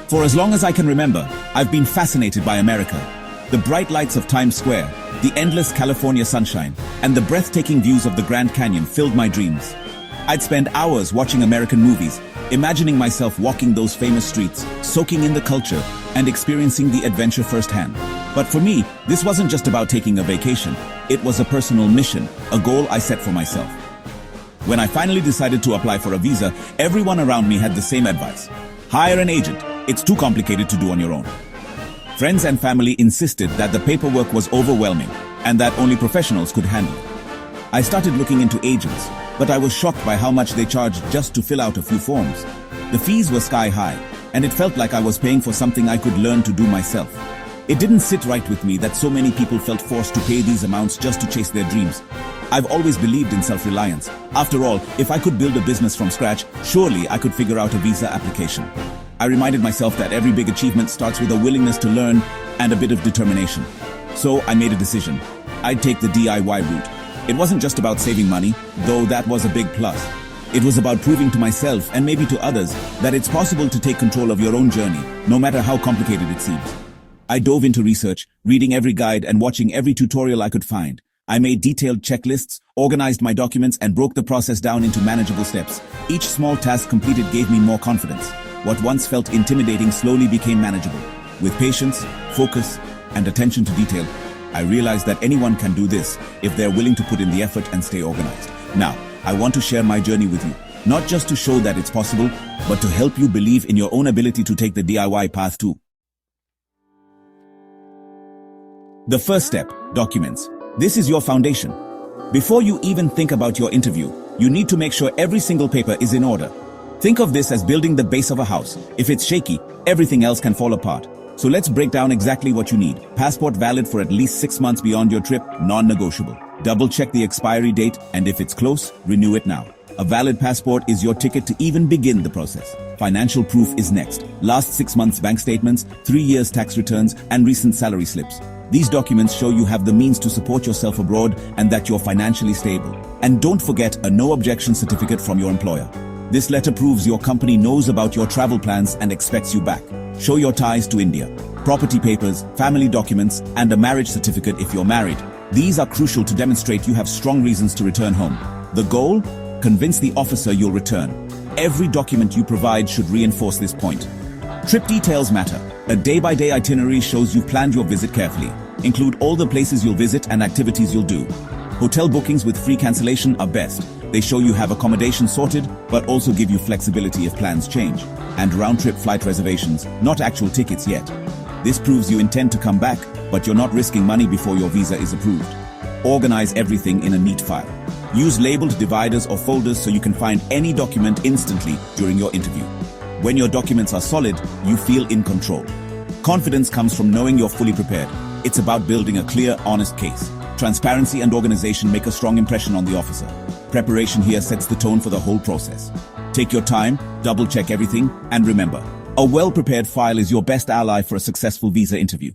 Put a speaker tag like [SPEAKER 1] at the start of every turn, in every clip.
[SPEAKER 1] For as long as I can remember, I've been fascinated by America. The bright lights of Times Square, the endless California sunshine, and the breathtaking views of the Grand Canyon filled my dreams. I'd spend hours watching American movies, imagining myself walking those famous streets, soaking in the culture, and experiencing the adventure firsthand. But for me, this wasn't just about taking a vacation. It was a personal mission, a goal I set for myself. When I finally decided to apply for a visa, everyone around me had the same advice. Hire an agent. It's too complicated to do on your own. Friends and family insisted that the paperwork was overwhelming and that only professionals could handle it. I started looking into agents, but I was shocked by how much they charged just to fill out a few forms. The fees were sky high, and it felt like I was paying for something I could learn to do myself. It didn't sit right with me that so many people felt forced to pay these amounts just to chase their dreams. I've always believed in self-reliance. After all, if I could build a business from scratch, surely I could figure out a visa application. I reminded myself that every big achievement starts with a willingness to learn and a bit of determination. So I made a decision. I'd take the DIY route. It wasn't just about saving money, though that was a big plus. It was about proving to myself and maybe to others that it's possible to take control of your own journey, no matter how complicated it seems. I dove into research, reading every guide and watching every tutorial I could find. I made detailed checklists, organized my documents, and broke the process down into manageable steps. Each small task completed gave me more confidence. What once felt intimidating slowly became manageable. With patience, focus, and attention to detail, I realized that anyone can do this if they're willing to put in the effort and stay organized. Now, I want to share my journey with you, not just to show that it's possible, but to help you believe in your own ability to take the DIY path too. The first step, documents. This is your foundation. Before you even think about your interview, you need to make sure every single paper is in order. Think of this as building the base of a house. If it's shaky, everything else can fall apart. So let's break down exactly what you need. Passport valid for at least 6 months beyond your trip, non-negotiable. Double check the expiry date, and if it's close, renew it now. A valid passport is your ticket to even begin the process. Financial proof is next. Last 6 months bank statements, 3 years tax returns, and recent salary slips. These documents show you have the means to support yourself abroad and that you're financially stable. And don't forget a no objection certificate from your employer. This letter proves your company knows about your travel plans and expects you back. Show your ties to India. Property papers, family documents, and a marriage certificate if you're married. These are crucial to demonstrate you have strong reasons to return home. The goal? Convince the officer you'll return. Every document you provide should reinforce this point. Trip details matter. A day-by-day itinerary shows you've planned your visit carefully. Include all the places you'll visit and activities you'll do. Hotel bookings with free cancellation are best. They show you have accommodation sorted, but also give you flexibility if plans change. And round-trip flight reservations, not actual tickets yet. This proves you intend to come back, but you're not risking money before your visa is approved. Organize everything in a neat file. Use labeled dividers or folders so you can find any document instantly during your interview. When your documents are solid, you feel in control. Confidence comes from knowing you're fully prepared. It's about building a clear, honest case. Transparency and organization make a strong impression on the officer. Preparation here sets the tone for the whole process. Take your time, double-check everything, and remember, a well-prepared file is your best ally for a successful visa interview.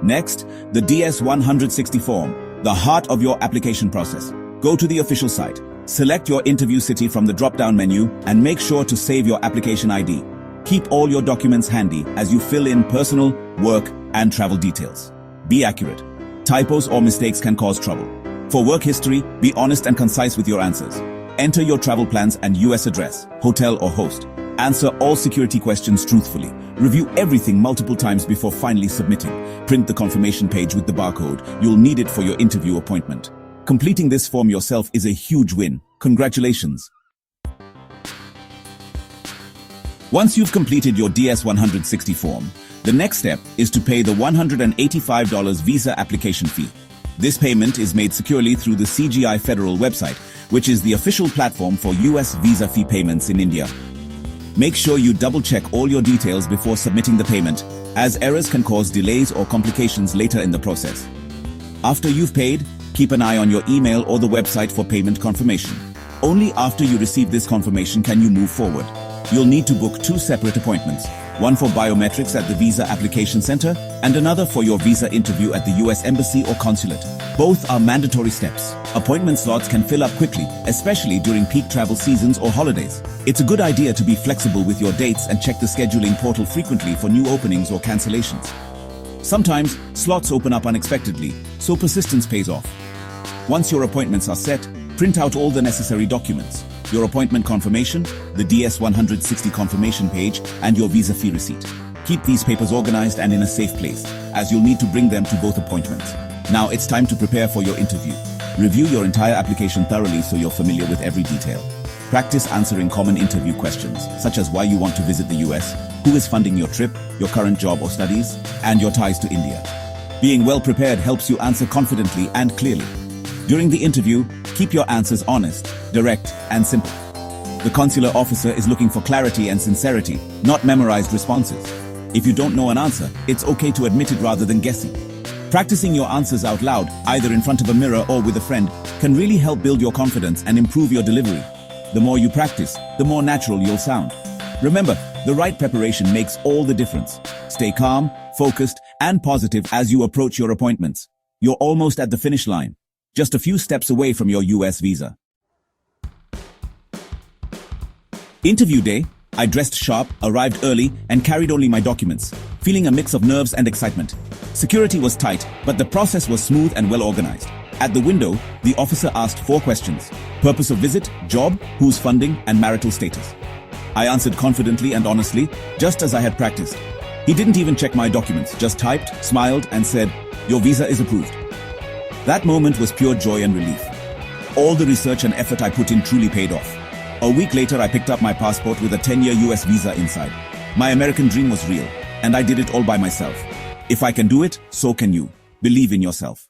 [SPEAKER 1] Next, the DS-160 form, the heart of your application process. Go to the official site. Select your interview city from the drop-down menu and make sure to save your application ID. Keep all your documents handy as you fill in personal, work, and travel details. Be accurate. Typos or mistakes can cause trouble. For work history, be honest and concise with your answers. Enter your travel plans and US address, hotel or host. Answer all security questions truthfully. Review everything multiple times before finally submitting. Print the confirmation page with the barcode. You'll need it for your interview appointment. Completing this form yourself is a huge win. Congratulations. Once you've completed your DS-160 form, the next step is to pay the $185 visa application fee. This payment is made securely through the CGI Federal website, which is the official platform for US visa fee payments in India. Make sure you double-check all your details before submitting the payment, as errors can cause delays or complications later in the process. After you've paid, keep an eye on your email or the website for payment confirmation. Only after you receive this confirmation can you move forward. You'll need to book 2 separate appointments. one for biometrics at the Visa Application Center, and another for your visa interview at the US Embassy or Consulate. Both are mandatory steps. Appointment slots can fill up quickly, especially during peak travel seasons or holidays. It's a good idea to be flexible with your dates and check the scheduling portal frequently for new openings or cancellations. Sometimes, slots open up unexpectedly, so persistence pays off. Once your appointments are set, print out all the necessary documents: your appointment confirmation, the DS-160 confirmation page, and your visa fee receipt. Keep these papers organized and in a safe place, as you'll need to bring them to both appointments. Now it's time to prepare for your interview. Review your entire application thoroughly so you're familiar with every detail. Practice answering common interview questions, such as why you want to visit the US, who is funding your trip, your current job or studies, and your ties to India. Being well prepared helps you answer confidently and clearly. During the interview, keep your answers honest, direct, and simple. The consular officer is looking for clarity and sincerity, not memorized responses. If you don't know an answer, it's okay to admit it rather than guessing. Practicing your answers out loud, either in front of a mirror or with a friend, can really help build your confidence and improve your delivery. The more you practice, the more natural you'll sound. Remember, the right preparation makes all the difference. Stay calm, focused, and positive as you approach your appointments. You're almost at the finish line, just a few steps away from your US visa. Interview day, I dressed sharp, arrived early, and carried only my documents, feeling a mix of nerves and excitement. Security was tight, but the process was smooth and well organized. At the window, the officer asked 4 questions: purpose of visit, job, who's funding, and marital status. I answered confidently and honestly, just as I had practiced. He didn't even check my documents, just typed, smiled, and said, "Your visa is approved." That moment was pure joy and relief. All the research and effort I put in truly paid off. A week later, I picked up my passport with a 10-year US visa inside. My American dream was real, and I did it all by myself. If I can do it, so can you. Believe in yourself.